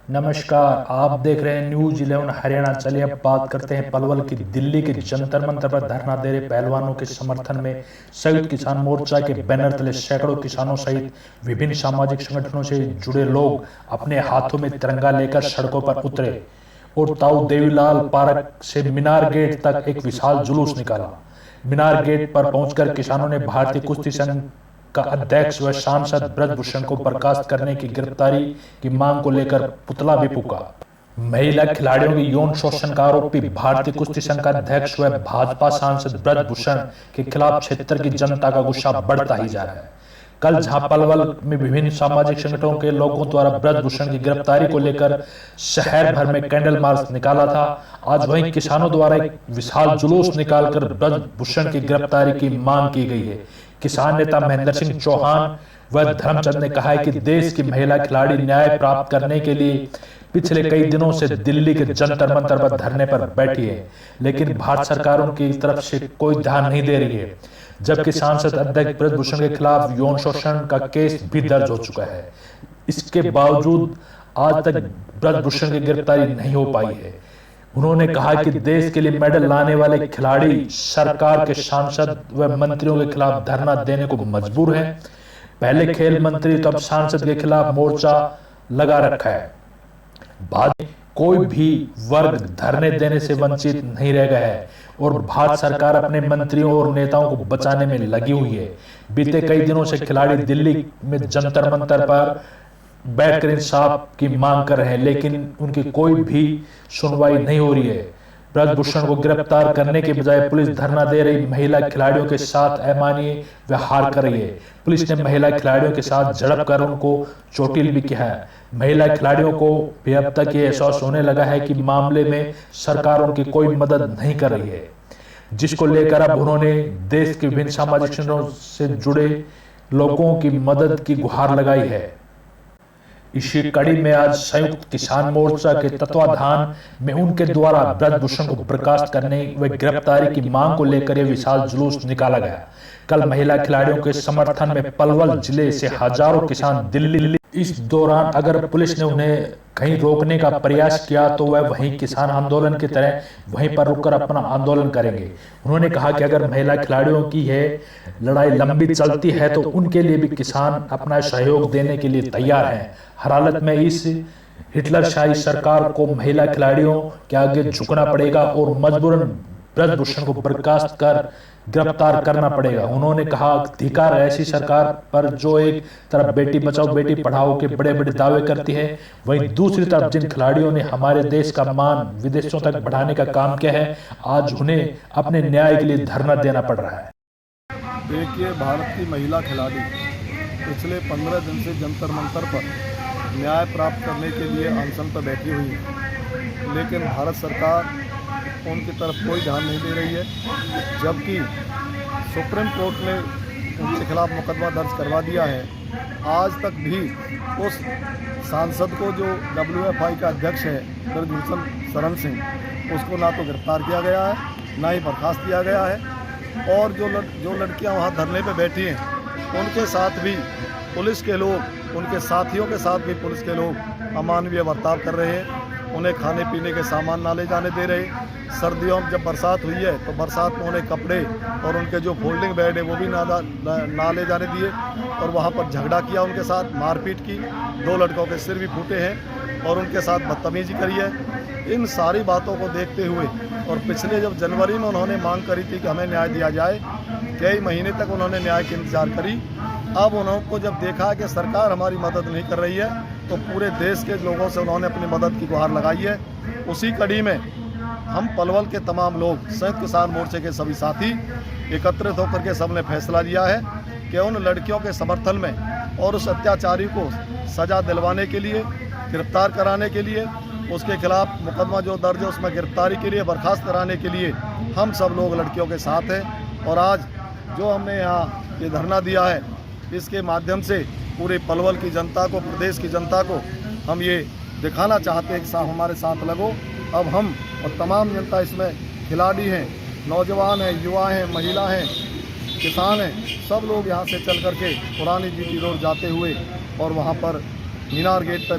नमस्कार, आप देख रहे हैं न्यूज 11 हरियाणा। चलिए अब बात करते हैं पलवल की। दिल्ली के जंतर मंतर पर धरना दे रहे पहलवानों के समर्थन में संयुक्त किसान मोर्चा के बैनर तले सैकड़ों किसानों सहित विभिन्न सामाजिक संगठनों से जुड़े लोग अपने हाथों में तिरंगा लेकर सड़कों पर उतरे और ताऊ देवीलाल पार्क से मीनार गेट तक एक विशाल जुलूस निकाला। मीनार गेट पर पहुंचकर किसानों ने भारतीय कुश्ती संघ का अध्यक्ष व सांसद ब्रजभूषण को बर्खास्त करने की गिरफ्तारी की मांग को लेकर पुतला भी फूका। महिला खिलाड़ियों के यौन शोषण का आरोपी भारतीय कुश्ती संघ का अध्यक्ष व भाजपा सांसद ब्रजभूषण के खिलाफ क्षेत्र की जनता का गुस्सा बढ़ता ही जा रहा है। कल जहां पलवल में विभिन्न सामाजिक संगठनों के लोगों द्वारा ब्रजभूषण की गिरफ्तारी को लेकर शहर भर में कैंडल मार्च निकाला था, आज वहीं किसानों द्वारा एक विशाल जुलूस निकालकर ब्रजभूषण की गिरफ्तारी की मांग की गई है। किसान नेता महेंद्र सिंह चौहान व धर्मचंद ने कहा है कि देश की महिला खिलाड़ी न्याय प्राप्त करने के लिए पिछले कई दिनों से दिल्ली के जंतर मंतर पर धरने पर बैठी है, लेकिन भारत सरकार उनकी तरफ से कोई ध्यान नहीं दे रही है। जबकि सांसद अध्यक्ष ब्रजभूषण के खिलाफ यौन शोषण का केस भी दर्ज हो चुका है, इसके बावजूद आज तक ब्रजभूषण की गिरफ्तारी नहीं हो पाई है। उन्होंने कहा कि देश के लिए मेडल लाने वाले खिलाड़ी सरकार के सांसद व मंत्रियों के खिलाफ धरना देने को मजबूर हैं। पहले खेल मंत्री तो अब सांसद के खिलाफ मोर्चा लगा रखा है। बाद में कोई भी वर्ग धरने देने से वंचित नहीं रह गया है और भारत सरकार अपने मंत्रियों और नेताओं को बचाने में लगी हुई है। बीते कई दिनों से खिलाड़ी दिल्ली में जंतर मंतर पर बैठकर इंसाफ की मांग कर रहे हैं, लेकिन उनकी कोई भी सुनवाई नहीं हो रही है। ब्रजभूषण को गिरफ्तार करने के बजाय पुलिस धरना दे रही महिला खिलाड़ियों के साथ अमानवीय व्यवहार कर रही है। पुलिस ने महिला खिलाड़ियों के साथ झड़प कर उनको चोटिल भी किया है। महिला खिलाड़ियों को भी अब तक ये एहसास होने लगा है कि मामले में सरकार उनकी कोई मदद नहीं कर रही है, जिसको लेकर अब उन्होंने देश के विभिन्न सामाजिक संगठनों से जुड़े लोगों की मदद की गुहार लगाई है। इसी कड़ी में आज संयुक्त किसान मोर्चा के तत्वाधान में उनके द्वारा ब्रजभूषण को बर्खास्त करने व गिरफ्तारी की मांग को लेकर यह विशाल जुलूस निकाला गया। कल महिला खिलाड़ियों के समर्थन में पलवल जिले से हजारों किसान दिल्ली। इस दौरान अगर पुलिस ने उन्हें कहीं रोकने का प्रयास किया तो वह वहीं किसान आंदोलन की तरह वहीं पर रुककर अपना आंदोलन करेंगे। उन्होंने कहा कि अगर महिला खिलाड़ियों की यह लड़ाई लंबी चलती है तो उनके लिए भी किसान अपना सहयोग देने के लिए तैयार हैं। हर हालत में इस हिटलरशाही सरकार को महिला खिलाड़ियों के आगे झुकना पड़ेगा और मजबूरन ब्रजभूषण को बर्खास्त कर गिरफ्तार करना पड़ेगा। उन्होंने कहा धिक्कार ऐसी सरकार पर जो एक तरफ बेटी बचाओ बेटी पढ़ाओ के बड़े बड़े दावे करती है, वहीं दूसरी तरफ जिन खिलाड़ियों ने हमारे देश का मान विदेशों तक बढ़ाने का काम किया है, आज उन्हें अपने न्याय के लिए धरना देना पड़ रहा है। देखिए, भारत की महिला खिलाड़ी पिछले 15 दिन से जंतर मंतर पर न्याय प्राप्त करने के लिए अनशन पर बैठी हुई है, लेकिन भारत सरकार उनकी तरफ कोई ध्यान नहीं दे रही है। जबकि सुप्रीम कोर्ट ने उनके खिलाफ मुकदमा दर्ज करवा दिया है, आज तक भी उस सांसद को जो WFI का अध्यक्ष है ब्रजभूषण शरण सिंह, उसको ना तो गिरफ्तार किया गया है ना ही बर्खास्त किया गया है। और जो लड़कियां वहां धरने पे बैठी हैं, उनके साथ भी पुलिस के लोग, उनके साथियों के साथ भी पुलिस के लोग अमानवीय बर्ताव कर रहे हैं। उन्हें खाने पीने के सामान ना ले जाने दे रहे। सर्दियों में जब बरसात हुई है तो बरसात में उन्हें कपड़े और उनके जो फोल्डिंग बेड है वो भी ना ले जाने दिए और वहाँ पर झगड़ा किया, उनके साथ मारपीट की। 2 लड़कों के सिर भी फूटे हैं और उनके साथ बदतमीजी करी है। इन सारी बातों को देखते हुए और पिछले जब जनवरी में उन्होंने मांग करी थी कि हमें न्याय दिया जाए, कई महीने तक उन्होंने न्याय की इंतजार करी। अब उनको जब देखा कि सरकार हमारी मदद नहीं कर रही है तो पूरे देश के लोगों से उन्होंने अपनी मदद की गुहार लगाई है। उसी कड़ी में हम पलवल के तमाम लोग, संयुक्त किसान मोर्चे के सभी साथी एकत्रित होकर के सबने फैसला लिया है कि उन लड़कियों के समर्थन में और उस अत्याचारी को सज़ा दिलवाने के लिए, गिरफ्तार कराने के लिए, उसके खिलाफ मुकदमा जो दर्ज है उसमें गिरफ्तारी के लिए, बर्खास्त कराने के लिए हम सब लोग लड़कियों के साथ हैं। और आज जो हमने यहाँ ये धरना दिया है, इसके माध्यम से पूरे पलवल की जनता को, प्रदेश की जनता को हम ये दिखाना चाहते हैं कि हमारे साथ लगो। अब हम और तमाम जनता, इसमें खिलाड़ी हैं, नौजवान हैं, युवा हैं, महिला हैं, किसान हैं, सब लोग यहाँ से चल करके पुरानी GT रोड जाते हुए और वहाँ पर मीनार गेट पर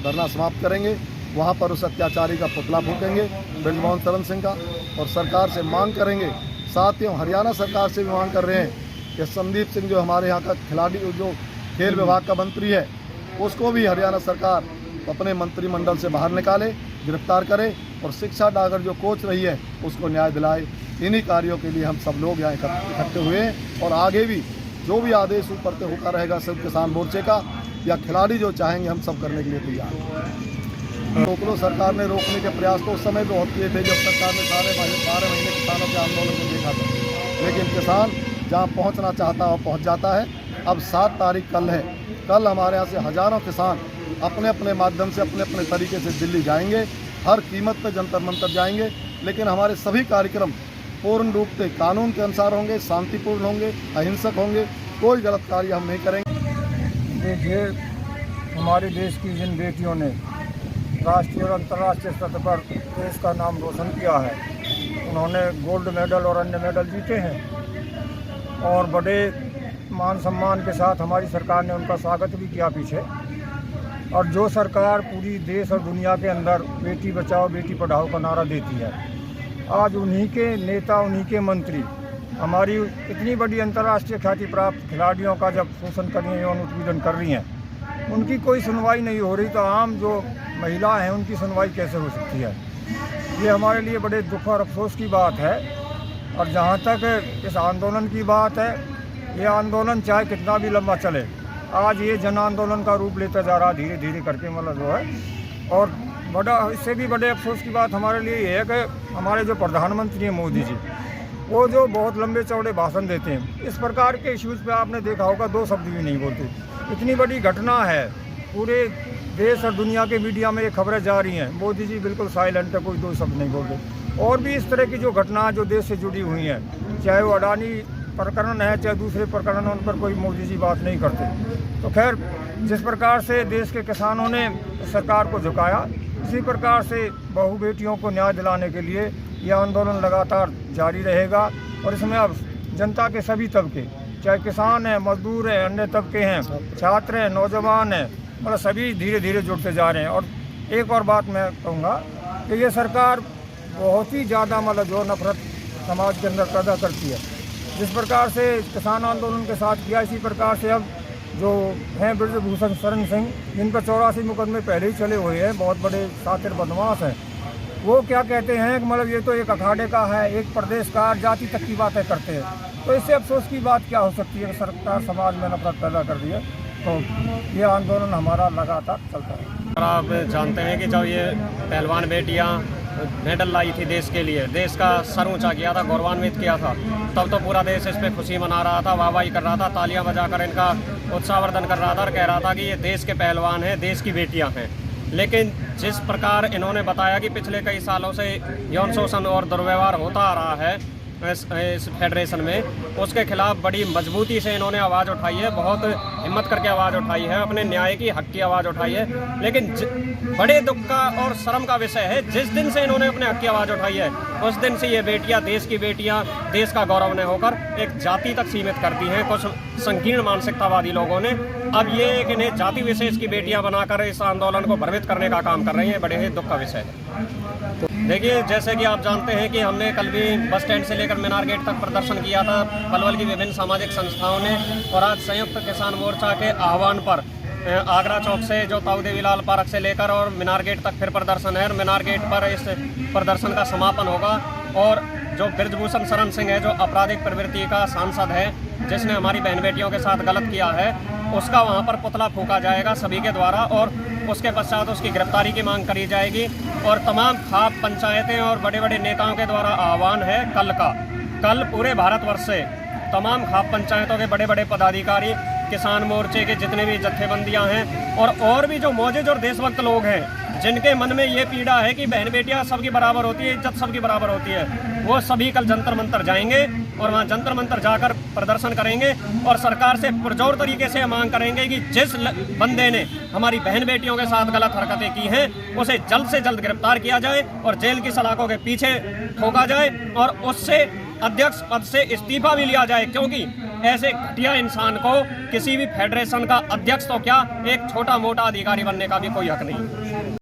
धरना समाप्त करेंगे। वहाँ पर उस अत्याचारी का पुतला फूकेंगे बृजमोहन शरण सिंह का, और सरकार से मांग करेंगे, साथ ही हम हरियाणा सरकार से भी मांग कर रहे हैं कि संदीप सिंह जो हमारे यहाँ का खिलाड़ी, जो खेल विभाग का मंत्री है, उसको भी हरियाणा सरकार अपने मंत्रिमंडल से बाहर निकाले, गिरफ्तार करे, और शिक्षा डागर जो कोच रही है उसको न्याय दिलाए। इन्हीं कार्यों के लिए हम सब लोग यहाँ इकट्ठे हुए हैं, और आगे भी जो भी आदेश ऊपर से होता रहेगा संयुक्त किसान मोर्चे का, या खिलाड़ी जो चाहेंगे, हम सब करने के लिए तैयार हैं। रोक लो सरकार ने रोकने के प्रयास तो उस समय बहुत किए थे, जब सरकार ने सारे 12 महीने किसानों के आंदोलन को देखा था, लेकिन किसान जहाँ पहुँचना चाहता है वह पहुँच जाता है। अब 7 तारीख कल है, कल हमारे यहाँ से हज़ारों किसान अपने अपने माध्यम से अपने अपने तरीके से दिल्ली जाएंगे, हर कीमत पर जंतर मंतर जाएंगे, लेकिन हमारे सभी कार्यक्रम पूर्ण रूप से कानून के अनुसार होंगे, शांतिपूर्ण होंगे, अहिंसक होंगे, कोई गलत कार्य हम नहीं करेंगे। देखिए, हमारे देश की जिन बेटियों ने राष्ट्रीय और अंतर्राष्ट्रीय स्तर पर देश का नाम रोशन किया है, उन्होंने गोल्ड मेडल और अन्य मेडल जीते हैं, और बड़े मान सम्मान के साथ हमारी सरकार ने उनका स्वागत भी किया पीछे। और जो सरकार पूरी देश और दुनिया के अंदर बेटी बचाओ बेटी पढ़ाओ का नारा देती है, आज उन्हीं के नेता, उन्हीं के मंत्री हमारी इतनी बड़ी अंतर्राष्ट्रीय ख्याति प्राप्त खिलाड़ियों का जब शोषण कर रही हैं, यौन उत्पीड़न कर रही हैं, उनकी कोई सुनवाई नहीं हो रही, तो आम जो महिला हैं उनकी सुनवाई कैसे हो सकती है? ये हमारे लिए बड़े दुख और अफसोस की बात है। और जहाँ तक इस आंदोलन की बात है, ये आंदोलन चाहे कितना भी लंबा चले, आज ये जन आंदोलन का रूप लेता जा रहा धीरे धीरे करके, मतलब जो है। और बड़ा इससे भी बड़े अफसोस की बात हमारे लिए ये है कि हमारे जो प्रधानमंत्री हैं मोदी जी, वो जो बहुत लंबे चौड़े भाषण देते हैं, इस प्रकार के इश्यूज़ पे आपने देखा होगा 2 शब्द भी नहीं बोलते। इतनी बड़ी घटना है, पूरे देश और दुनिया के मीडिया में ये खबरें जा रही हैं, मोदी जी बिल्कुल साइलेंट है, कोई 2 शब्द नहीं बोलते। और भी इस तरह की जो घटना जो देश से जुड़ी हुई हैं, चाहे वो अडानी प्रकरण है, चाहे दूसरे प्रकरण, उन पर कोई मोदी जी बात नहीं करते। तो खैर, जिस प्रकार से देश के किसानों ने सरकार को झुकाया, इसी प्रकार से बहु बेटियों को न्याय दिलाने के लिए यह आंदोलन लगातार जारी रहेगा। और इसमें अब जनता के सभी तबके, चाहे किसान हैं, मजदूर हैं, अन्य तबके हैं, छात्र हैं, नौजवान हैं, मतलब सभी धीरे धीरे जुड़ते जा रहे हैं। और एक और बात मैं कहूँगा कि ये सरकार बहुत ही ज़्यादा मतलब जो नफरत समाज के अंदर पैदा करती है, जिस प्रकार से किसान आंदोलन के साथ किया, इसी प्रकार से अब जो हैं बृजभूषण शरण सिंह, जिन पर 84 मुकदमे पहले ही चले हुए हैं, बहुत बड़े शातिर बदमाश हैं, वो क्या कहते हैं कि मतलब ये तो एक अखाड़े का है, एक प्रदेश का, जाति तक की बातें करते हैं। तो इससे अफसोस की बात क्या हो सकती है कि सरकार समाज में नफरत पैदा कर दी है। तो ये आंदोलन हमारा लगातार चलता है। आप जानते हैं कि जब ये पहलवान बेटियां मेडल लाई थी देश के लिए, देश का सर ऊंचा किया था, गौरवान्वित किया था, तब तो पूरा देश इस पर खुशी मना रहा था, वाहवाही कर रहा था, तालियां बजाकर इनका उत्साहवर्धन कर रहा था और कह रहा था कि ये देश के पहलवान हैं, देश की बेटियां हैं। लेकिन जिस प्रकार इन्होंने बताया कि पिछले कई सालों से यौन शोषण और दुर्व्यवहार होता आ रहा है इस फेडरेशन में, उसके खिलाफ बड़ी मजबूती से इन्होंने आवाज़ उठाई है, बहुत हिम्मत करके आवाज़ उठाई है, अपने न्याय की, हक की आवाज़ उठाई है। लेकिन बड़े दुख का और शर्म का विषय है, जिस दिन से इन्होंने अपने हक की आवाज़ उठाई है, उस दिन से ये बेटियां, देश की बेटियां, देश का गौरव न होकर एक जाति तक सीमित कर दी हैं कुछ संकीर्ण मानसिकतावादी लोगों ने। अब ये एक इन्हें जाति विशेष की बेटियां बनाकर इस आंदोलन को भ्रमित करने का काम कर रही हैं, बड़े ही दुख का विषय है। देखिए, जैसे कि आप जानते हैं कि हमने कल भी बस स्टैंड से लेकर मीनार गेट तक प्रदर्शन किया था पलवल की विभिन्न सामाजिक संस्थाओं ने, और आज संयुक्त किसान मोर्चा के आह्वान पर आगरा चौक से जो ताऊ देवीलाल पार्क से लेकर और मीनार गेट तक फिर प्रदर्शन है। और मीनार गेट पर इस प्रदर्शन का समापन होगा, और जो बृजभूषण शरण सिंह है, जो आपराधिक प्रवृत्ति का सांसद है, जिसने हमारी बहन बेटियों के साथ गलत किया है, उसका वहाँ पर पुतला फूका जाएगा सभी के द्वारा, और उसके पश्चात उसकी गिरफ्तारी की मांग करी जाएगी। और तमाम खाप पंचायतें और बड़े बड़े नेताओं के द्वारा आह्वान है कल पूरे भारतवर्ष से तमाम खाप पंचायतों के बड़े बड़े पदाधिकारी, किसान मोर्चे के जितने भी जत्थेबंदियां हैं और भी जो मौजूद और देशभक्त लोग हैं, जिनके मन में ये पीड़ा है कि बहन बेटियां सबकी बराबर होती है, इज्जत सबकी बराबर होती है, वो सभी कल जंतर मंतर जाएंगे और वहाँ जंतर मंतर जाकर प्रदर्शन करेंगे और सरकार से पुरजोर तरीके से मांग करेंगे कि जिस बंदे ने हमारी बहन बेटियों के साथ गलत हरकतें की हैं, उसे जल्द से जल्द गिरफ्तार किया जाए और जेल की सलाखों के पीछे ठोका जाए और उससे अध्यक्ष पद से इस्तीफा भी लिया जाए, क्योंकि ऐसे घटिया इंसान को किसी भी फेडरेशन का अध्यक्ष तो क्या, एक छोटा मोटा अधिकारी बनने का भी कोई हक नहीं।